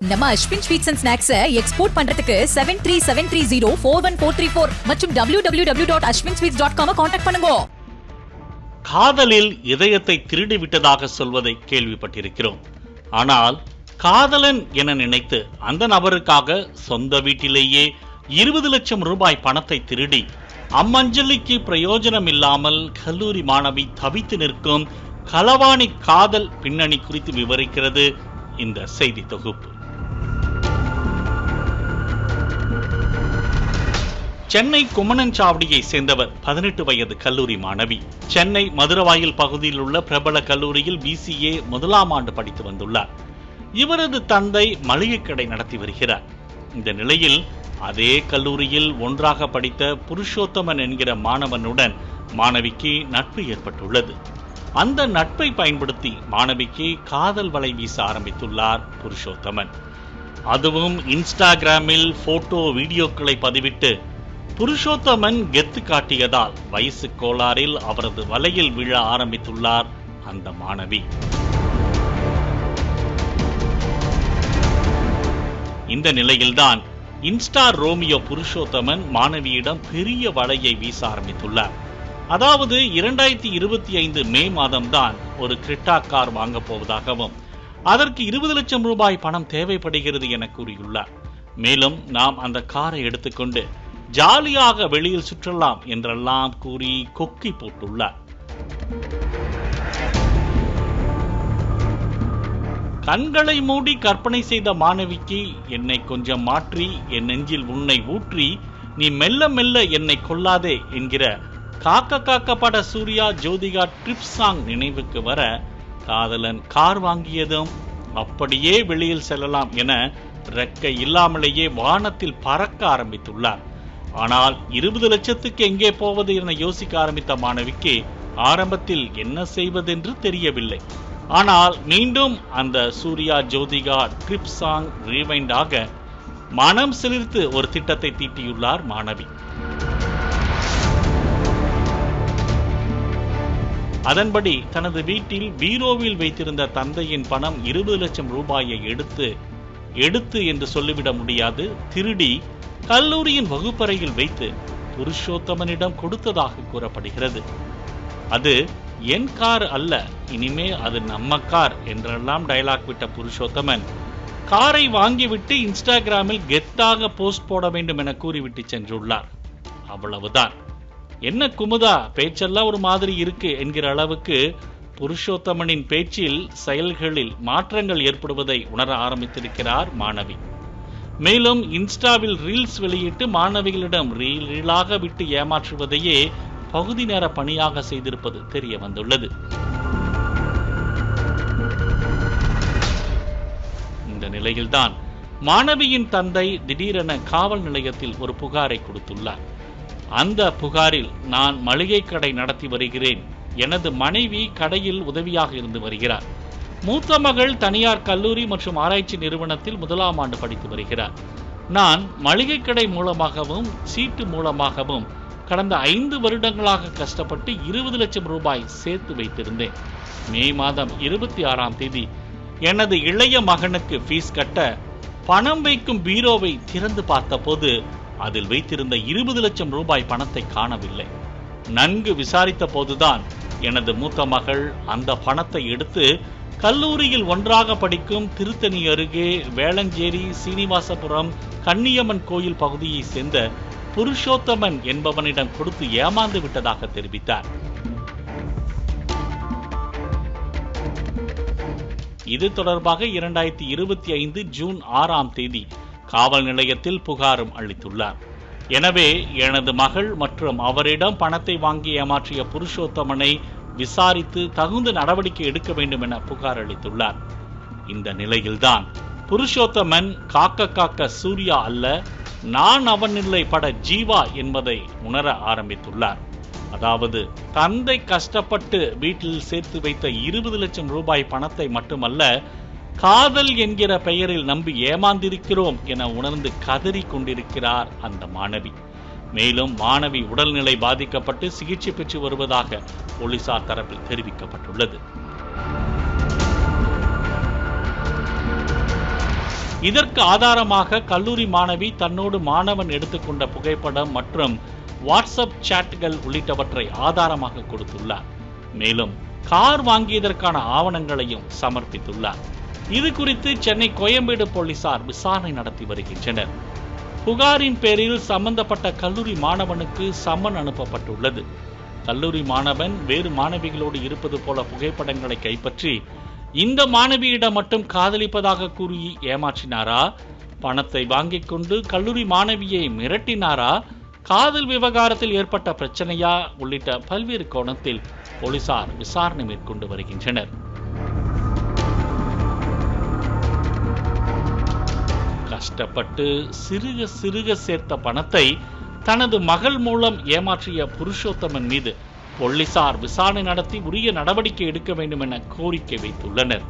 நம்ம Ashwin sweets and ஸ்நாக்ஸை export பண்றதுக்கு 7373041434 மற்றும் www.ashwinsweets.com கான்டாக்ட் பண்ணுங்க. காதலில் இதயத்தை திருடி விட்டதாக சொல்வதை கேள்விப்பட்டிருக்கிறோம். ஆனால் காதலன் என நினைத்து அந்த நபருக்காக சொந்த வீட்டிலேயே 20 லட்சம் ரூபாய் பணத்தை திருடி அம்மஞ்சலிக்கு பிரயோஜனம் இல்லாமல் கல்லூரி மாணவி தவித்து நிற்கும் களவாணி காதல் பின்னணி குறித்து விவரிக்கிறது இந்த செய்தி தொகுப்பு. சென்னை கும்மணஞ்சாவடியை சேர்ந்தவர் 18 வயது கல்லூரி மாணவி. சென்னை மதுரவாயில் பகுதியில் உள்ள பிரபல கல்லூரியில் BCA முதலாம் ஆண்டு படித்து வந்துள்ளார். இவரது தந்தை மளிகை கடை நடத்தி வருகிறார். இந்த நிலையில் அதே கல்லூரியில் ஒன்றாக படித்த புருஷோத்தமன் என்கிற மாணவனுடன் மாணவிக்கு நட்பு ஏற்பட்டுள்ளது. அந்த நட்பை பயன்படுத்தி மாணவிக்கு காதல் வலை வீச ஆரம்பித்துள்ளார் புருஷோத்தமன். அதுவும் இன்ஸ்டாகிராமில் போட்டோ வீடியோக்களை பதிவிட்டு புருஷோத்தமன் கெத்து காட்டியதால் வயசு கோளாறில் அவரது வலையில் விழ ஆரம்பித்துள்ளார் அந்த மாணவி. இந்த நிலையில்தான் இன்ஸ்டா ரோமியோ புருஷோத்தமன் மாணவியிடம் பெரிய வலையை வீச ஆரம்பித்துள்ளார். அதாவது 2025 மே மாதம்தான் ஒரு கிரெட்டா கார் வாங்க போவதாகவும் அதற்கு 20 லட்சம் ரூபாய் பணம் தேவைப்படுகிறது என கூறியுள்ளார். மேலும் நாம் அந்த காரை எடுத்துக்கொண்டு ஜாலியாக வெளியில் சுற்றலாம் என்றெல்லாம் கூறி கொக்கி போட்டுள்ளார். கண்களை மூடி கற்பனை செய்த மாணவிக்கு என்னை கொஞ்சம் மாற்றி என் நெஞ்சில் உன்னை ஊற்றி நீ மெல்ல மெல்ல என்னை கொல்லாதே என்கிற காக்க காக்க பட சூர்யா ஜோதிகா ட்ரிப் சாங் நினைவுக்கு வர காதலன் கார் வாங்கியதும் அப்படியே வெளியில் செல்லலாம் என ரெக்கை இல்லாமலேயே வானத்தில் பறக்க ஆரம்பித்துள்ளார். ஆனால் 20 லட்சத்துக்கு எங்கே போவது என யோசிக்க ஆரம்பித்த மாணவிக்கு ஆரம்பத்தில் என்ன செய்வதென்று தெரியவில்லை. ஆனால் மீண்டும் அந்த Suriya Jyothika trip song rewind ஆக மனம் சிலிர்த்து ஒரு திட்டத்தை தீட்டியுள்ளார் மாணவி. அதன்படி தனது வீட்டில் பீரோவில் வைத்திருந்த தந்தையின் பணம் 20 லட்சம் ரூபாயை எடுத்து என்று சொல்லிவிட முடியாது, திருடி கல்லூரியின் வகுப்பறையில் வைத்து புருஷோத்தமனிடம் கொடுத்ததாக கூறப்படுகிறது. அது என் கார் அல்ல, இனிமே அது நம்ம கார் என்றெல்லாம் டயலாக் விட்ட புருஷோத்தமன் காரை வாங்கிவிட்டு இன்ஸ்டாகிராமில் கெத்தாக போஸ்ட் போட வேண்டும் என கூறிவிட்டு சென்றுள்ளார். அவ்வளவுதான். என்ன குமுதா, பேச்செல்லாம் ஒரு மாதிரி இருக்கு என்கிற அளவுக்கு புருஷோத்தமனின் பேச்சில் செயல்களில் மாற்றங்கள் ஏற்படுவதை உணர ஆரம்பித்திருக்கிறார் மாணவி. மேலும் இன்ஸ்டாவில் ரீல்ஸ் வெளியிட்டு மாணவிகளிடம் ரீலாக விட்டு ஏமாற்றுவதையே பகுதி நேர பணியாக செய்திருப்பது தெரிய வந்துள்ளது. இந்த நிலையில்தான் மாணவியின் தந்தை திடீரென காவல் நிலையத்தில் ஒரு புகாரை கொடுத்துள்ளார். அந்த புகாரில் நான் மளிகை கடை நடத்தி வருகிறேன், எனது மனைவி கடையில் உதவியாக இருந்து வருகிறார், மூத்த மகள் தனியார் கல்லூரி மற்றும் ஆராய்ச்சி நிறுவனத்தில் முதலாம் ஆண்டு படித்து வருகிறார், நான் மளிகை கடை மூலமாகவும் சீட்டு மூலமாகவும் கடந்த 5 வருடங்களாக கஷ்டப்பட்டு 20 லட்சம் ரூபாய் சேர்த்து வைத்திருந்தேன். மே மாதம் 26ஆம் தேதி எனது இளைய மகனுக்கு ஃபீஸ் கட்ட பணம் வைக்கும் பீரோவை திறந்து பார்த்தபோது அதில் வைத்திருந்த 20 லட்சம் ரூபாய் பணத்தை காணவில்லை. நன்கு விசாரித்த போதுதான் எனது மூத்த மகள் அந்த பணத்தை எடுத்து கல்லூரியில் ஒன்றாக படிக்கும் திருத்தணி அருகே வேளஞ்சேரி சீனிவாசபுரம் கன்னியம்மன் கோயில் பகுதியை சேர்ந்த புருஷோத்தமன் என்பவனிடம் கொடுத்து ஏமாந்து விட்டதாக தெரிவித்தார். இது தொடர்பாக 2025 ஜூன் 6ஆம் தேதி காவல் நிலையத்தில் புகாரும் அளித்துள்ளார். எனவே எனது மகள் மற்றும் அவரிடம் பணத்தை வாங்கி ஏமாற்றிய புருஷோத்தமனை விசாரித்து தகுந்த நடவடிக்கை எடுக்க வேண்டும் என புகார் அளித்துள்ளார். இந்த நிலையில்தான் புருஷோத்தமன் காக்க சூர்யா அல்ல, நான் அவனில்லை பட ஜீவா என்பதை உணர ஆரம்பித்துள்ளார். அதாவது தந்தை கஷ்டப்பட்டு வீட்டில் சேர்த்து வைத்த 20 லட்சம் ரூபாய் பணத்தை மட்டுமல்ல, காதல் என்கிற பெயரில் நம்பி ஏமாந்திருக்கிறோம் என உணர்ந்து கதறி கொண்டிருக்கிறார் அந்த மாணவி. மேலும் மாணவி உடல்நிலை பாதிக்கப்பட்டு சிகிச்சை பெற்று வருவதாக போலீசார் தரப்பில் தெரிவிக்கப்பட்டுள்ளது. இதற்கு ஆதாரமாக கல்லூரி மாணவி தன்னோடு மாணவன் எடுத்துக்கொண்ட புகைப்படம் மற்றும் வாட்ஸ்அப் சாட்கள் உள்ளிட்டவற்றை ஆதாரமாக கொடுத்துள்ளார். மேலும் கார் வாங்கியதற்கான ஆவணங்களையும் சமர்ப்பித்துள்ளார். இது குறித்து சென்னை கோயம்பேடு போலீசார் விசாரணை நடத்தி வருகின்றனர். புகாரின் பேரில் சம்பந்தப்பட்ட கல்லூரி மாணவனுக்கு சம்மன் அனுப்பப்பட்டுள்ளது. கல்லூரி மாணவன் வேறு மாணவிகளோடு இருப்பது போல புகைப்படங்களை கைப்பற்றி இந்த மாணவியிடம் மட்டும் காதலிப்பதாக கூறி ஏமாற்றினாரா, பணத்தை வாங்கிக் கொண்டு கல்லூரி மாணவியை மிரட்டினாரா, காதல் விவகாரத்தில் ஏற்பட்ட பிரச்சனையா உள்ளிட்ட பல்வேறு கோணத்தில் போலீசார் விசாரணை மேற்கொண்டு வருகின்றனர். கஷ்டப்பட்டு சிறுக சிறுக சேர்த்த பணத்தை தனது மகள் மூலம் ஏமாற்றிய புருஷோத்தமன் மீது போலீசார் விசாரணை நடத்தி உரிய நடவடிக்கை எடுக்க வேண்டும் என கோரிக்கை வைத்துள்ளனர்.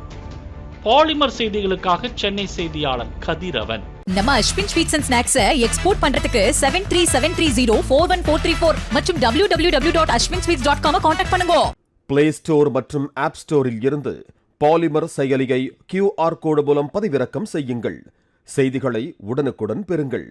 பாலிமர் செய்திகளுக்காக சென்னை செய்தியாளர் கதிரவன். நம்ம Ashwin sweets and snacks export பண்றதுக்கு 7373041434 மற்றும் www.ashwinsweets.com கான்டாக்ட் பண்ணுங்க. பிளே ஸ்டோர் மற்றும் ஆப் ஸ்டோரில் இருந்து பாலிமர் செயலியை QR கோடு மூலம் பதிவிறக்கம் செய்யுங்கள். செய்திகளை உடனுக்குடன் பெறுங்கள்.